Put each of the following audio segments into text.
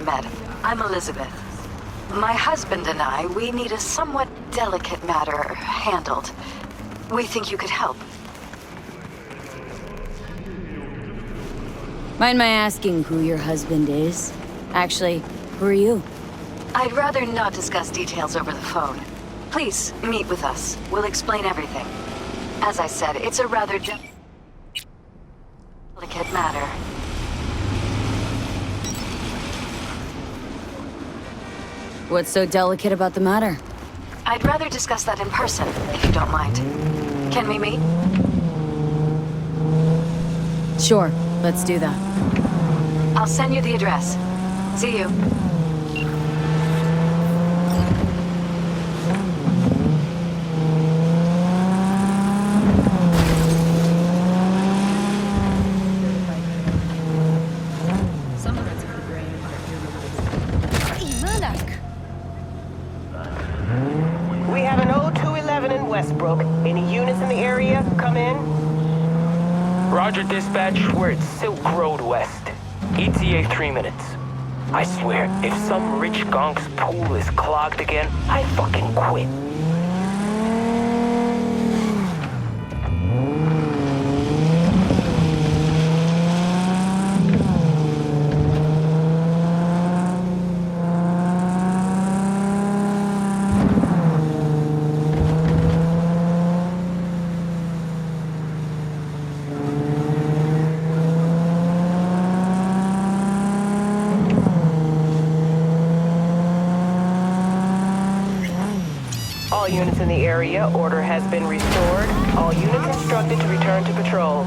met. I'm Elizabeth. My husband and I, we need a somewhat delicate matter handled. We think you could help. Mind my asking who your husband is? Actually, who are you? I'd rather not discuss details over the phone. Please, meet with us. We'll explain everything. As I said, it's a rather delicate matter. What's so delicate about the matter? I'd rather discuss that in person, if you don't mind. Can we meet? Sure, let's do that. I'll send you the address. See you. We have an 0211 in Westbrook. Any units in the area? Come in. Roger, dispatch. We're at Silk Road West. ETA 3 minutes. I swear, if some rich gonk's pool is clogged again, I fucking quit. All units in the area, order has been restored. All units instructed to return to patrol.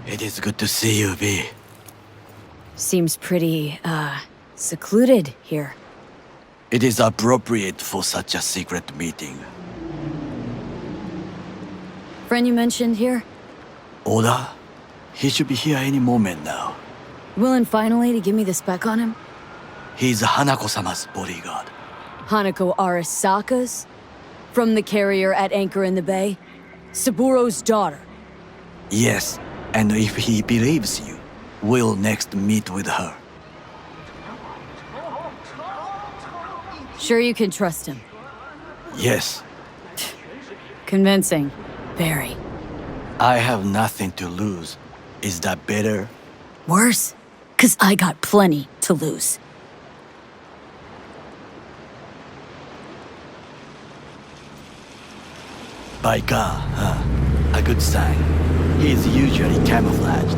It is good to see you, V. Seems pretty, secluded here. It is appropriate for such a secret meeting. Friend you mentioned here? Oda? He should be here any moment now. Willing finally to give me the spec on him? He's Hanako-sama's bodyguard. Hanako Arasaka's? From the carrier at anchor in the bay? Saburo's daughter. Yes, and if he believes you, we'll next meet with her. Sure you can trust him? Yes, Convincing. Very. I have nothing to lose. Is that better? Worse? 'Cause I got plenty to lose. By God, huh? A good sign. He is usually camouflaged.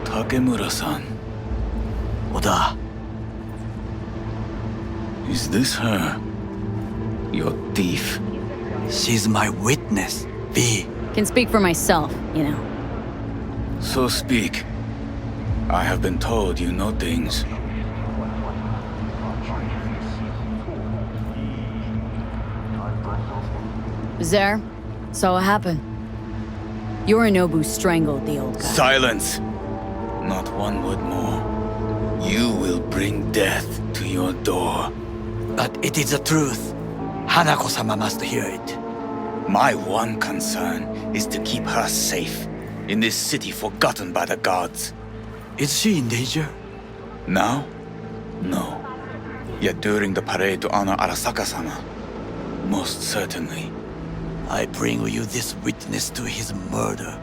Takemura-san, Oda, is this her? Your thief? she's my witness. V. Can speak for myself, you know. So speak. I have been told you know things. There, saw what happened. Yorinobu strangled the old guy. Silence! Not one word more. You will bring death to your door. But it is the truth. Hanako-sama must hear it. My one concern is to keep her safe in this city forgotten by the gods. Is she in danger? Now? No. Yet during the parade to honor Arasaka-sama, most certainly. I bring you this witness to his murder.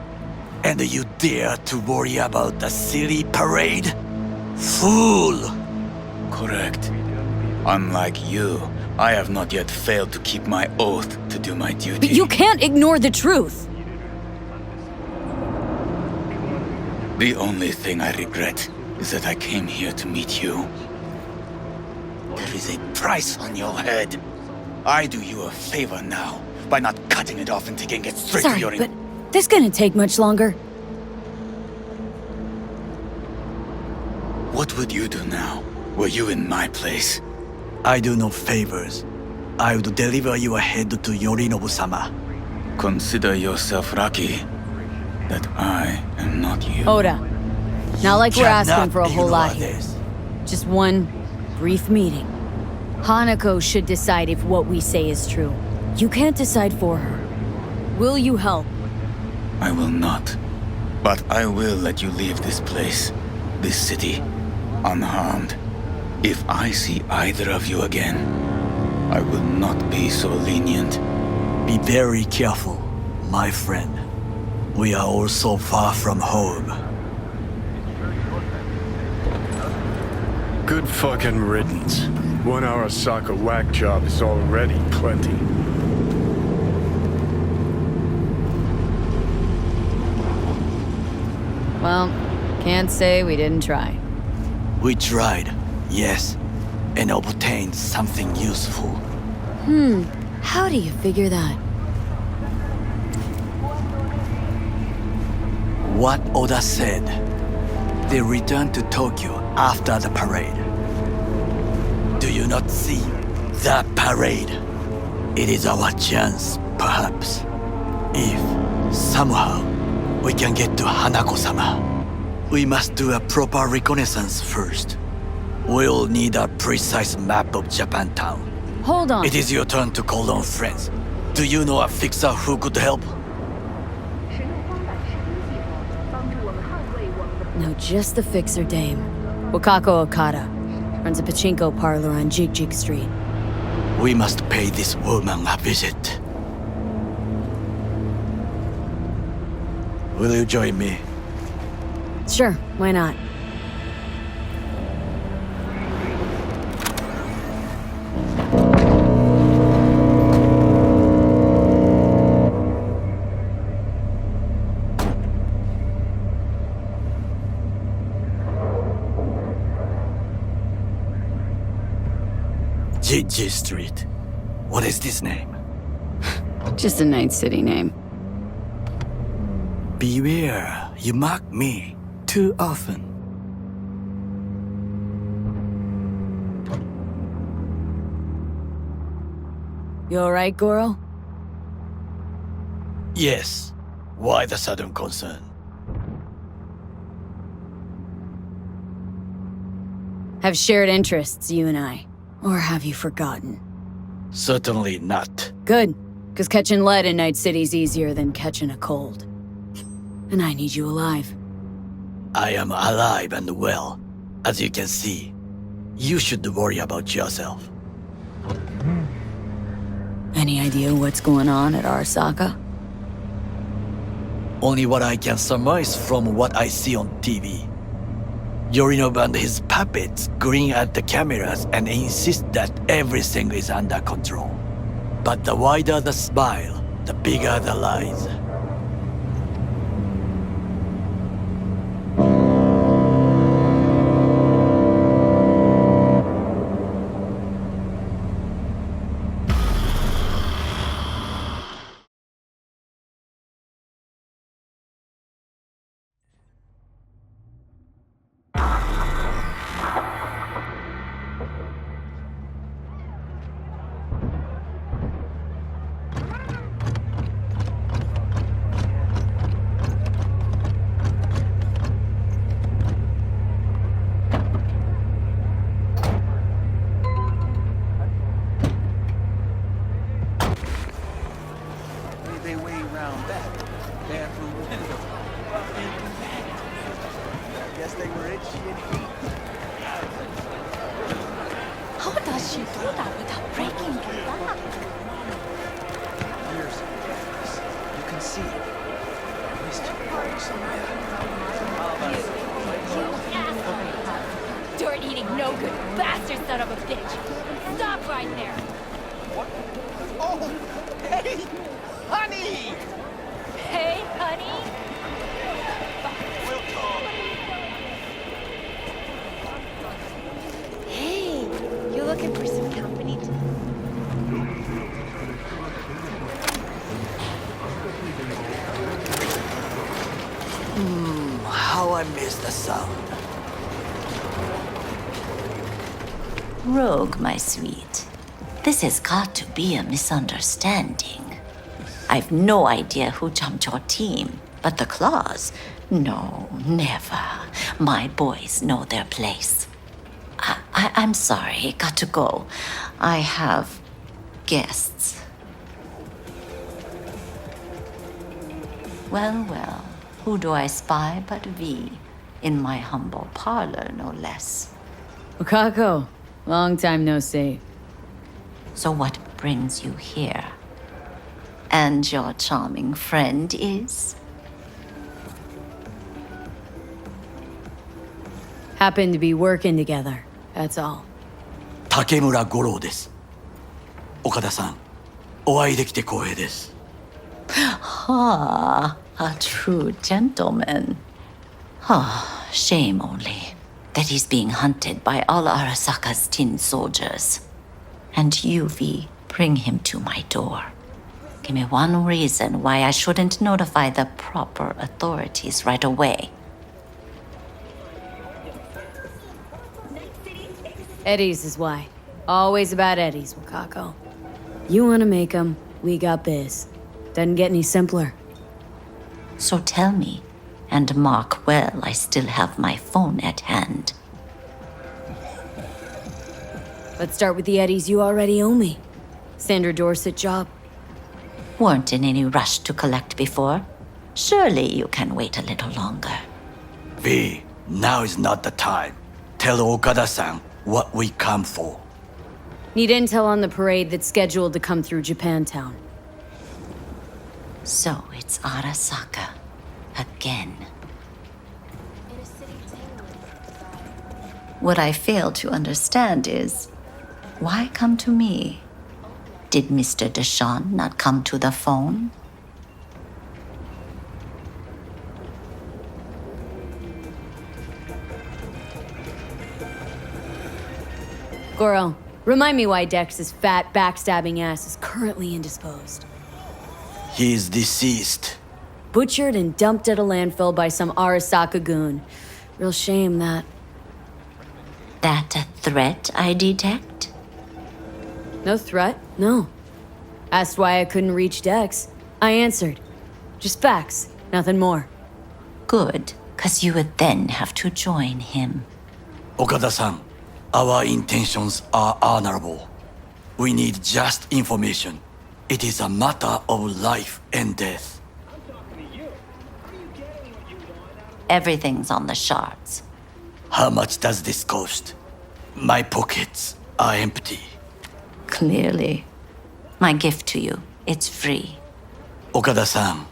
And you dare to worry about a silly parade? Fool! Correct. Unlike you, I have not yet failed to keep my oath to do my duty. But you can't ignore the truth! The only thing I regret is that I came here to meet you. There is a price on your head. I do you a favor now by not cutting it off and taking it straight to Sorry, your... but this gonna take much longer. What would you do now, were you in my place? I do no favors. I would deliver you ahead to Yorinobu-sama. Consider yourself lucky that I am not you. Oda, not like we're asking Cannot for a whole lot ignore here. this. Just one brief meeting. Hanako should decide if what we say is true. You can't decide for her. Will you help? I will not. But I will let you leave this place, this city, unharmed. If I see either of you again, I will not be so lenient. Be very careful, my friend. We are all so far from home. Good fucking riddance. 1 Arasaka whack job is already plenty. Well, can't say we didn't try. We tried, yes, and obtained something useful. How do you figure that? What Oda said. They returned to Tokyo after the parade. Do you not see that parade? It is our chance, perhaps. If, somehow, we can get to Hanako-sama. We must do a proper reconnaissance first. We'll need a precise map of Japantown. Hold on. It is your turn to call on friends. Do you know a fixer who could help? No, just the fixer dame. Wakako Okada. Runs a pachinko parlor on Jig Street. We must pay this woman a visit. Will you join me? Sure, why not? GG Street. What is this name? Just a Night City name. Beware, you mock me too often. You alright, Goro? Yes. Why the sudden concern? Have shared interests, you and I. Or have you forgotten? Certainly not. Good, because catching lead in Night City's easier than catching a cold. And I need you alive. I am alive and well, as you can see. You should worry about yourself. Any idea what's going on at Arasaka? Only what I can surmise from what I see on TV. Yorinobu and his puppets grin at the cameras and insist that everything is under control. But the wider the smile, the bigger the lies. They way round back. Bathroom window. I guess they were itchy and heat. How does she do that without breaking glass? Years ago. You can see it. I missed you. Dirt-eating, no-good bastard son of a bitch! Stop right there! What? Oh! Hey! Honey! Hey, honey? Hey, you looking for some company? How I miss the sound. Rogue, my sweet. This has got to be a misunderstanding. I've no idea who jumped your team, but the claws? No, never. My boys know their place. I'm sorry, got to go. I have guests. Well, well, who do I spy but V? In my humble parlor, no less. Wakako, long time no see. So what brings you here? And your charming friend is? Happen to be working together, that's all. 竹村五郎です。岡田さん、お会いできて光栄です。Ah, a true gentleman. Ah, shame only that he's being hunted by all Arasaka's tin soldiers. And you, V, bring him to my door. Give me one reason why I shouldn't notify the proper authorities right away. Eddie's is why. Always about Eddie's, Wakako. You wanna make them, we got biz. Doesn't get any simpler. So tell me, and mark well I still have my phone at hand. Let's start with the Eddies you already owe me. Sandra Dorset job. Weren't in any rush to collect before. Surely you can wait a little longer. V, now is not the time. Tell Okada-san what we come for. Need intel on the parade that's scheduled to come through Japantown. So it's Arasaka. Again. What I fail to understand is, why come to me? Did Mr. Deshawn not come to the phone? Goro, Remind me why Dex's fat, backstabbing ass is currently indisposed. He is deceased. Butchered and dumped at a landfill by some Arasaka goon. Real shame, that. That a threat I detect? No threat, no. Asked why I couldn't reach Dex. I answered. Just facts, nothing more. Good, 'cause you would then have to join him. Okada-san, our intentions are honorable. We need just information. It is a matter of life and death. Everything's on the shards. How much does this cost? My pockets are empty. Clearly. My gift to you, it's free. Okada-san,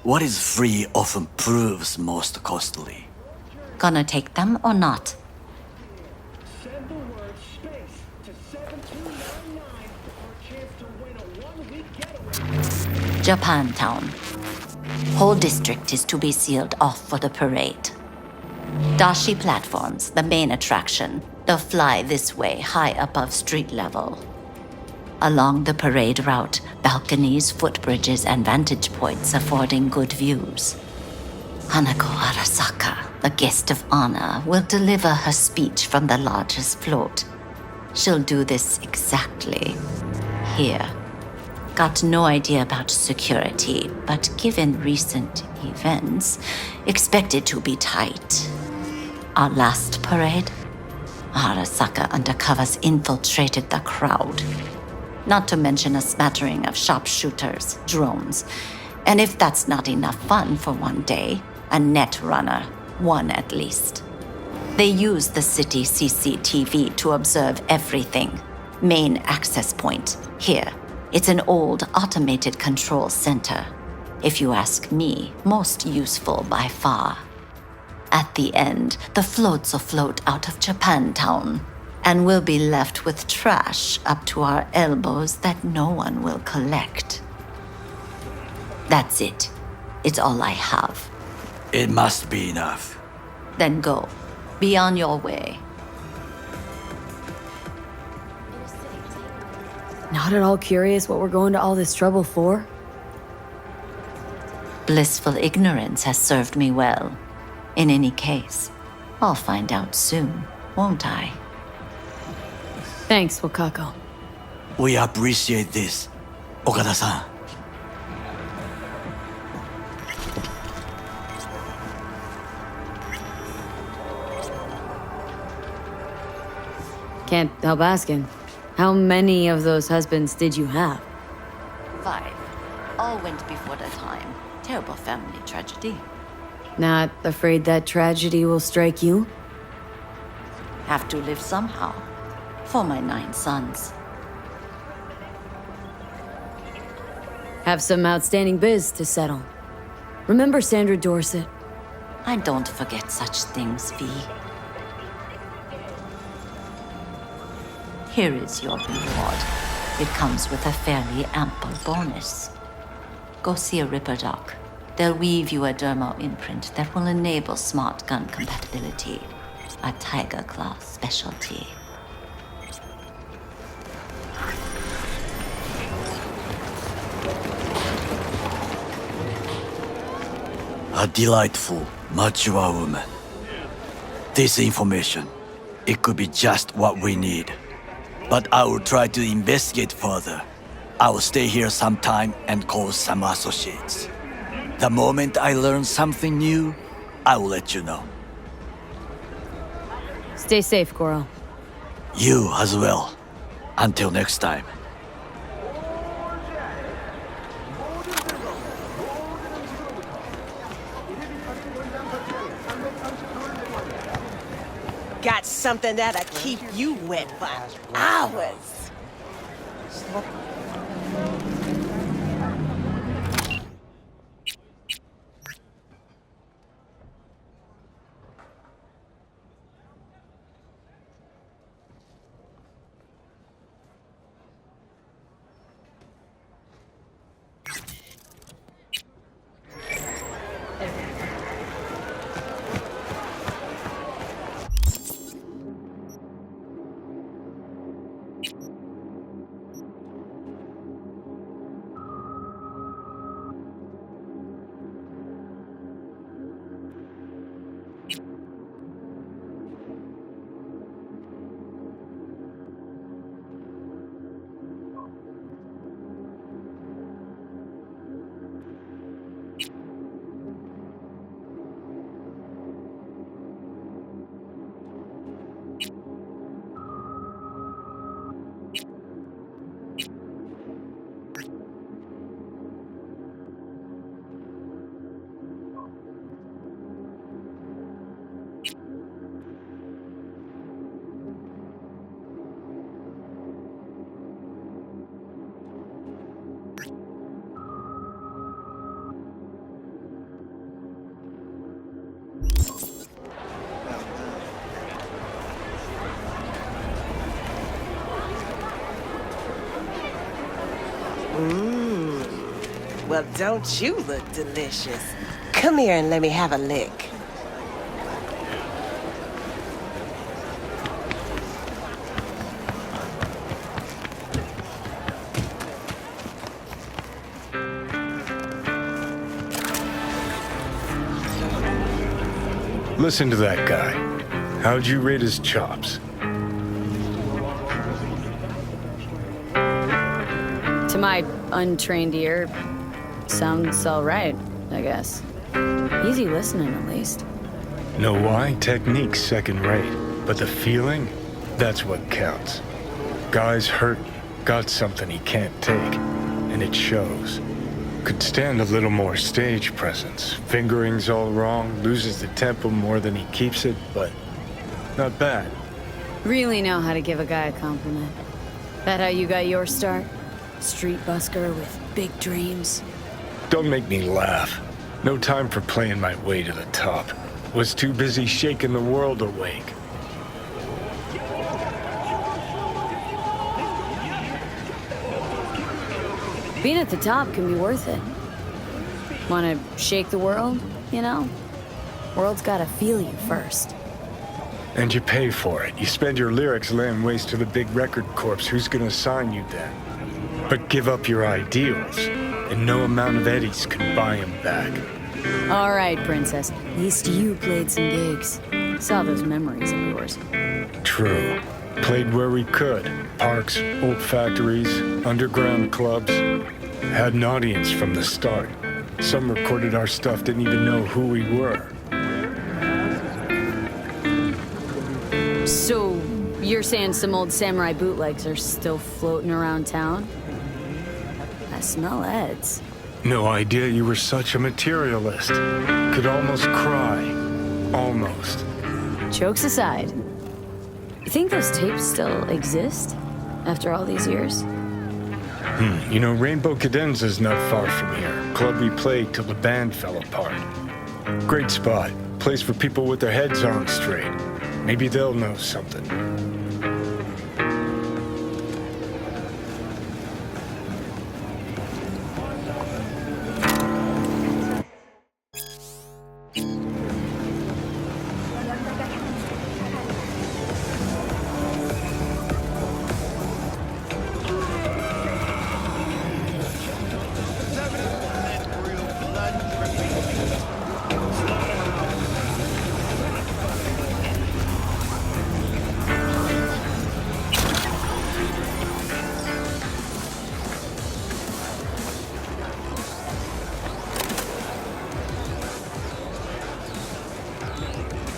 what is free often proves most costly. Gonna take them or not? Send the word space to 7299 for a chance to win a one-week getaway. Japantown. Whole district is to be sealed off for the parade. Dashi platforms, the main attraction. They'll fly this way, high above street level. Along the parade route, balconies, footbridges, and vantage points affording good views. Hanako Arasaka, the guest of honor, will deliver her speech from the largest float. She'll do this exactly here. Got no idea about security, but given recent events, expect it to be tight. Our last parade, Arasaka undercovers infiltrated the crowd. Not to mention a smattering of sharpshooters, drones, and if that's not enough fun for one day, a net runner, one at least. They use the city CCTV to observe everything. Main access point, here. It's an old automated control center. If you ask me, most useful by far. At the end, the floats will float out of Japantown, and we'll be left with trash up to our elbows that no one will collect. That's it. It's all I have. It must be enough. Then go. Be on your way. Not at all curious what we're going to all this trouble for? Blissful ignorance has served me well. In any case, I'll find out soon, won't I? Thanks, Wakako. We appreciate this, Okada-san. Can't help asking. How many of those husbands did you have? 5. All went before their time. Terrible family tragedy. Not afraid that tragedy will strike you? Have to live somehow. For my 9 sons. Have some outstanding biz to settle. Remember Sandra Dorset? I don't forget such things, V. Here is your reward. It comes with a fairly ample bonus. Go see a Ripper doc. They'll weave you a dermo imprint that will enable smart gun compatibility. A Tiger Claw specialty. A delightful, mature woman. This information, it could be just what we need. But I will try to investigate further. I will stay here some time and call some associates. The moment I learn something new, I will let you know. Stay safe, Goro. You as well. Until next time. Got something that'll keep you wet for hours. Well, don't you look delicious? Come here and let me have a lick. Listen to that guy. How'd you rate his chops? To my untrained ear, sounds all right, I guess. Easy listening, at least. Know why? Technique's second rate. But the feeling? That's what counts. Guy's hurt, got something he can't take. And it shows. Could stand a little more stage presence. Fingering's all wrong, loses the tempo more than he keeps it, but not bad. Really know how to give a guy a compliment. That how you got your start? Street busker with big dreams? Don't make me laugh. No time for playing my way to the top. Was too busy shaking the world awake. Being at the top can be worth it. Wanna shake the world, you know? World's gotta feel you first. And you pay for it. You spend your lyrics laying waste to the big record corps. Who's gonna sign you then? But give up your ideals, and no amount of eddies can buy them back. All right, princess. At least you played some gigs. Saw those memories of yours. True. Played where we could. Parks, old factories, underground clubs. Had an audience from the start. Some recorded our stuff, didn't even know who we were. So, you're saying some old samurai bootlegs are still floating around town? I smell Eds. No idea you were such a materialist. Could almost cry. Almost. Jokes aside, you think those tapes still exist after all these years? You know, Rainbow Cadenza's not far from here. Club we played till the band fell apart. Great spot. Place for people with their heads on straight. Maybe they'll know something.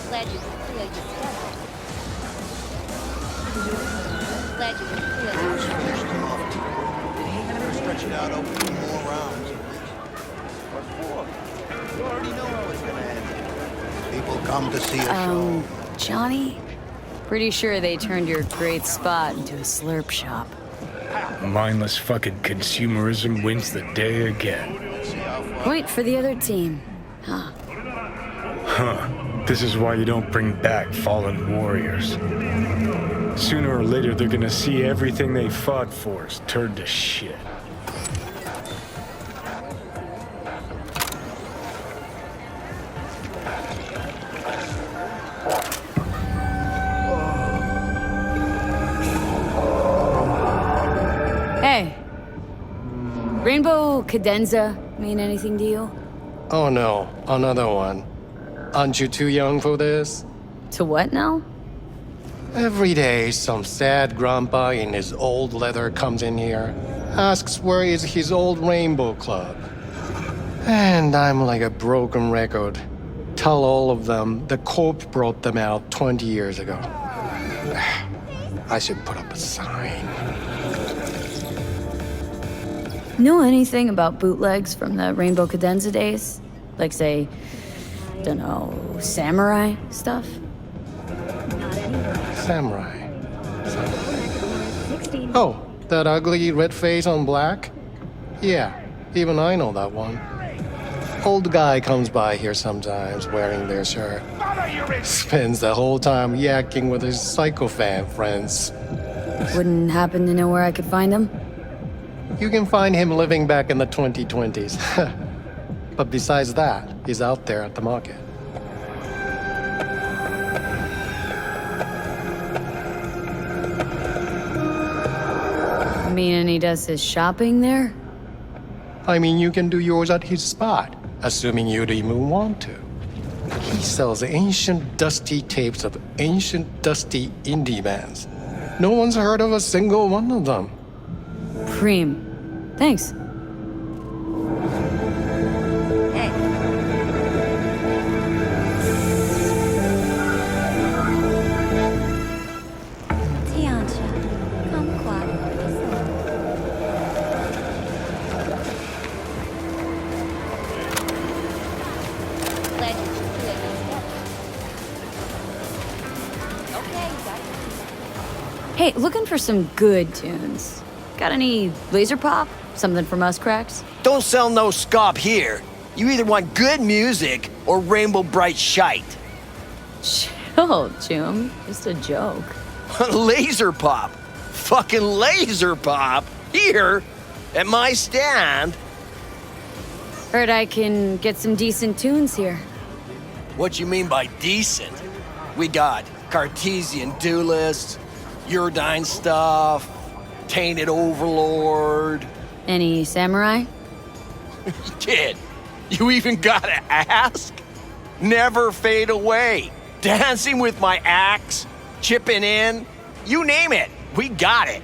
Glad you cleared your stuff. Glad you cleared Stretch it out over 2 more rounds. What for? You already know how it's gonna end. People come to see a show. Johnny? Pretty sure they turned your great spot into a slurp shop. Mindless fucking consumerism wins the day again. Wait for the other team. Huh. Huh. This is why you don't bring back fallen warriors. Sooner or later, they're gonna see everything they fought for is turned to shit. Hey. Rainbow Cadenza mean anything to you? Oh no, another one. Aren't you too young for this? To what now? Every day, some sad grandpa in his old leather comes in here, asks where is his old Rainbow Club. And I'm like a broken record. Tell all of them the Corp brought them out 20 years ago. I should put up a sign. Know anything about bootlegs from the Rainbow Cadenza days? Like, say, dunno, samurai stuff? Samurai. Oh, that ugly red face on black? Yeah, even I know that one. Old guy comes by here sometimes wearing their shirt. Spends the whole time yakking with his psychofan friends. Wouldn't happen to know where I could find him? You can find him living back in the 2020s. But besides that, he's out there at the market. And he does his shopping there? I mean, you can do yours at his spot, assuming you'd even want to. He sells ancient, dusty tapes of ancient, dusty indie bands. No one's heard of a single one of them. Preem. Thanks. Hey. Tiancha, come quiet. Glad you should do it together. Okay, you got it. Hey, looking for some good tunes. Got any laser pop? Something from us cracks? Don't sell no scop here. You either want good music or rainbow bright shite. Chill, Jum. Just a joke. Laser pop. Fucking laser pop. Here, at my stand. Heard I can get some decent tunes here. What you mean by decent? We got Cartesian Duelist, Uridine stuff, Tainted Overlord. Any samurai? Kid, you even gotta ask? Never fade away. Dancing with my axe, chipping in, you name it, we got it.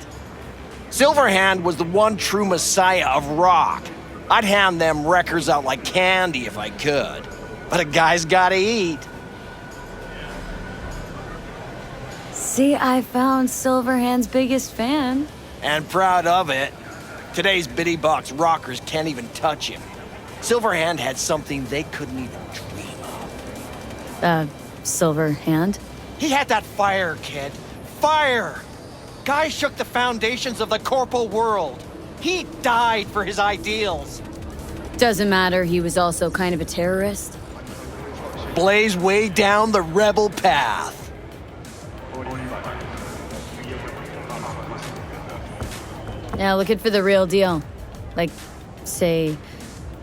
Silverhand was the one true messiah of rock. I'd hand them records out like candy if I could. But a guy's gotta eat. See, I found Silverhand's biggest fan. And proud of it. Today's bitty box rockers can't even touch him. Silverhand had something they couldn't even dream of. Silverhand? He had that fire, kid. Fire! Guy shook the foundations of the corporal world. He died for his ideals. Doesn't matter, he was also kind of a terrorist. Blaze way down the rebel path. Now looking for the real deal. Like, say,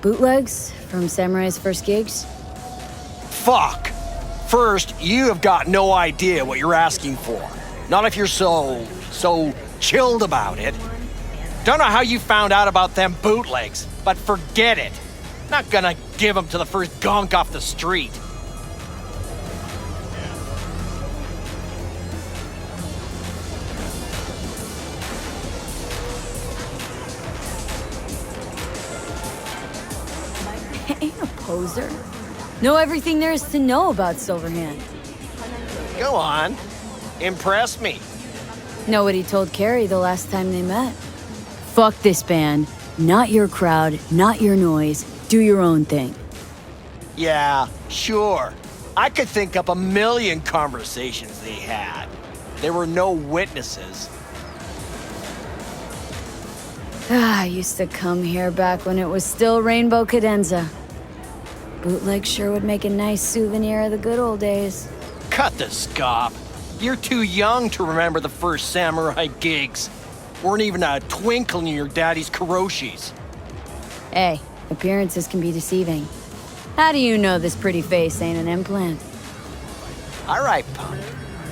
bootlegs from Samurai's first gigs? Fuck! First, you have got no idea what you're asking for. Not if you're so chilled about it. Don't know how you found out about them bootlegs, but forget it. Not gonna give them to the first gonk off the street. Ain't a poser. Know everything there is to know about Silverhand. Go on. Impress me. Know what he told Carrie the last time they met. Fuck this band. Not your crowd, not your noise. Do your own thing. Yeah, sure. I could think up a million conversations they had. There were no witnesses. I used to come here back when it was still Rainbow Cadenza. Bootleg sure would make a nice souvenir of the good old days. Cut the scop. You're too young to remember the first samurai gigs. Weren't even a twinkle in your daddy's karoshis. Hey, appearances can be deceiving. How do you know this pretty face ain't an implant? All right, punk.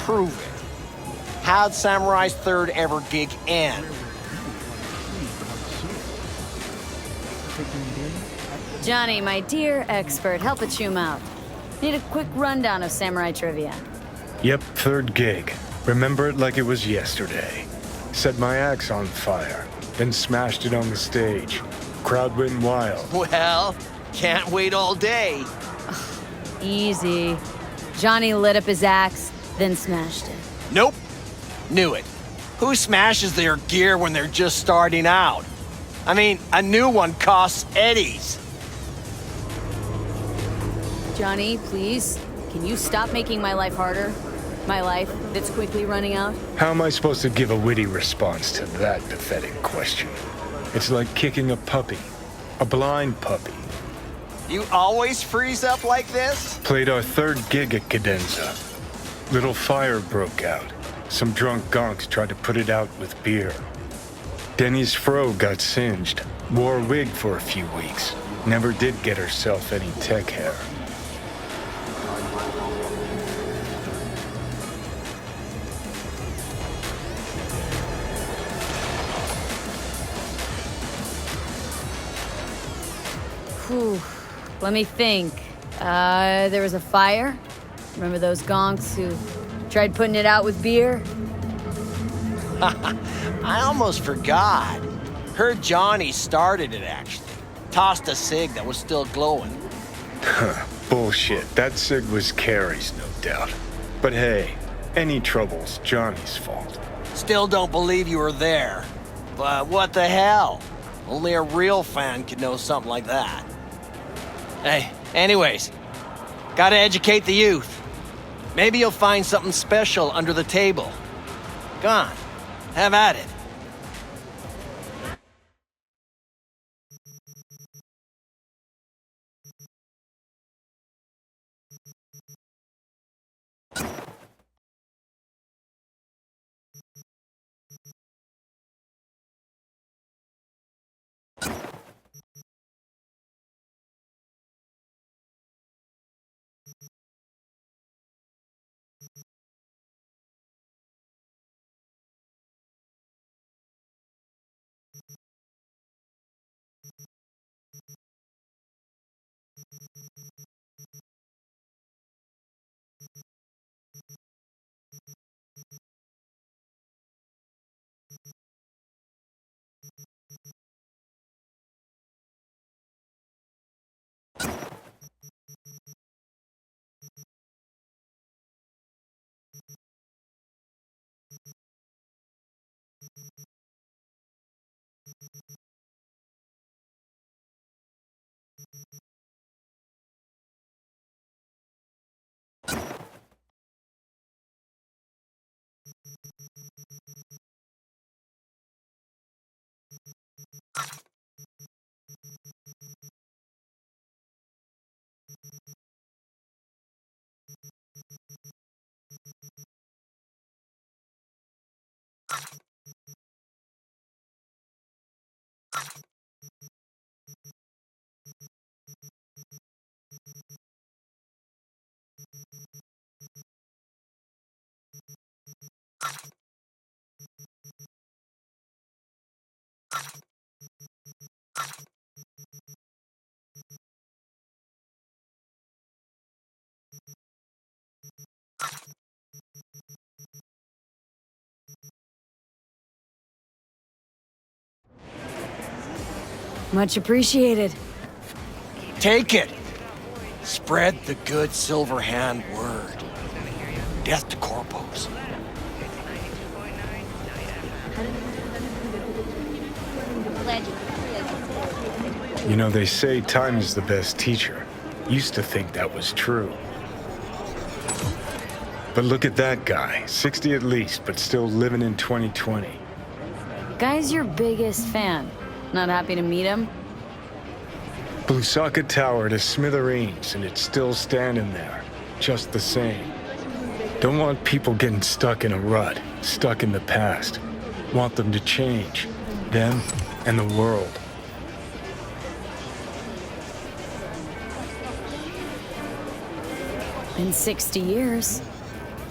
Prove it. How'd Samurai's third ever gig end? Johnny, my dear expert, help a chum out. Need a quick rundown of samurai trivia. Yep, third gig. Remember it like it was yesterday. Set my axe on fire, then smashed it on the stage. Crowd went wild. Well, can't wait all day. Easy. Johnny lit up his axe, then smashed it. Nope. Knew it. Who smashes their gear when they're just starting out? I mean, a new one costs eddies. Johnny, please, can you stop making my life harder? My life that's quickly running out? How am I supposed to give a witty response to that pathetic question? It's like kicking a puppy. A blind puppy. You always freeze up like this? Played our third gig at Cadenza. Little fire broke out. Some drunk gonks tried to put it out with beer. Denny's fro got singed. Wore a wig for a few weeks. Never did get herself any tech hair. Whew. Let me think. There was a fire. Remember those gonks who tried putting it out with beer? I almost forgot. Heard Johnny started it, actually. Tossed a cig that was still glowing. Bullshit. That cig was Carrie's, no doubt. But hey, any trouble's Johnny's fault. Still don't believe you were there. But what the hell? Only a real fan could know something like that. Hey, anyways, gotta educate the youth. Maybe you'll find something special under the table. Go on, have at it. Much appreciated. Take it. Spread the good Silver Hand word. Death to corpos. You know, they say time is the best teacher. Used to think that was true. But look at that guy, 60 at least, but still living in 2020. Guy's your biggest fan. Not happy to meet him? Blusaka Tower to smithereens, and it's still standing there, just the same. Don't want people getting stuck in a rut, stuck in the past. Want them to change, them and the world. In 60 years,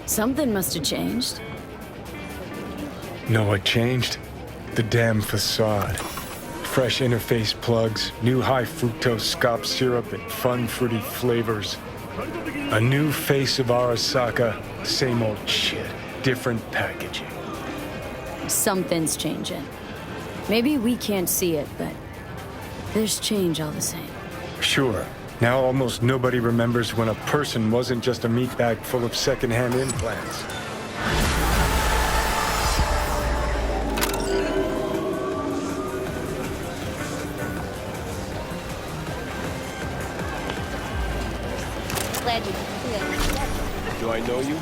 something must have changed. Know what changed? The damn facade. Fresh interface plugs, new high fructose scop syrup and fun fruity flavors. A new face of Arasaka, same old shit, different packaging. Something's changing. Maybe we can't see it, but there's change all the same. Sure, now almost nobody remembers when a person wasn't just a meat bag full of secondhand implants. Do I know you?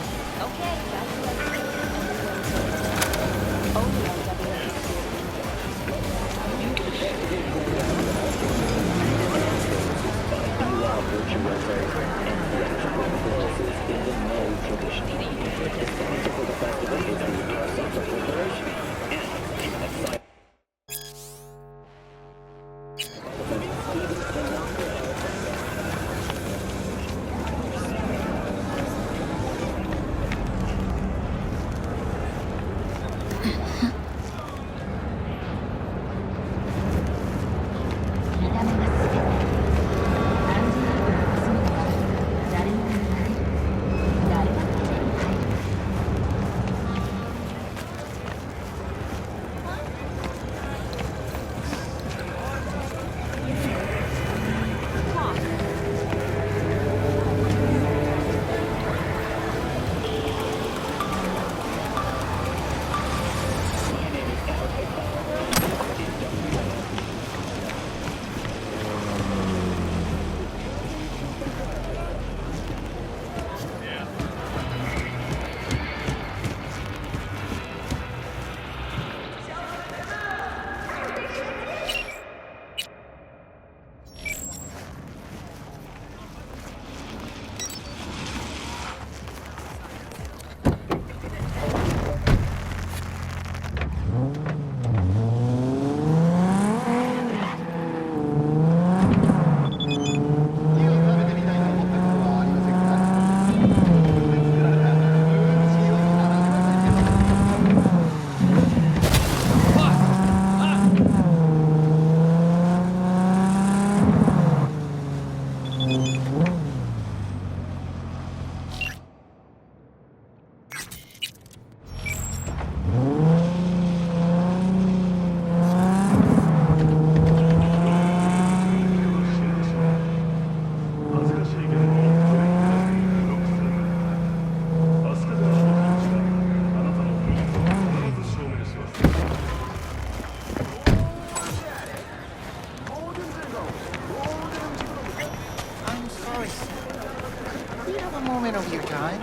have a moment of your time?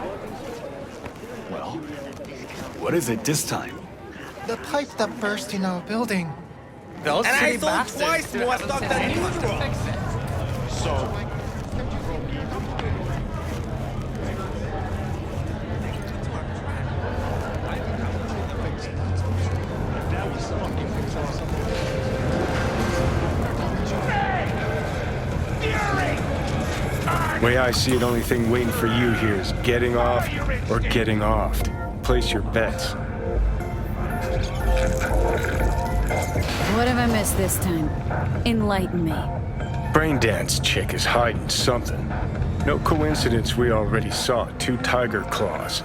Well, what is it this time? The pipe that burst in our building. Those and I sold twice more stock than usual. So... Way I see it, only thing waiting for you here is getting off or getting offed. Place your bets. What have I missed this time? Enlighten me. Braindance chick is hiding something. No coincidence we already saw 2 tiger claws.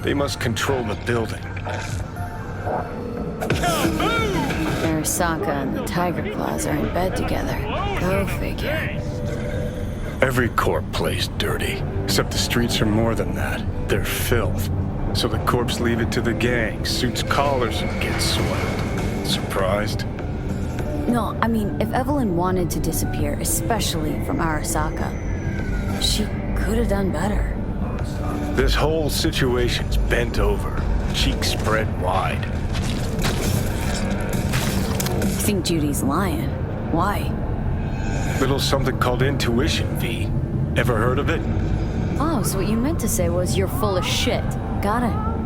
They must control the building. Arasaka and the tiger claws are in bed together. Go figure. Every corp plays dirty, except the streets are more than that. They're filth. So the corps leave it to the gang, suits collars and gets soiled. Surprised? No, I mean, if Evelyn wanted to disappear, especially from Arasaka, she could have done better. This whole situation's bent over, cheeks spread wide. I think Judy's lying. Why? Little something called intuition, V. Ever heard of it? Oh, so what you meant to say was you're full of shit. Got it.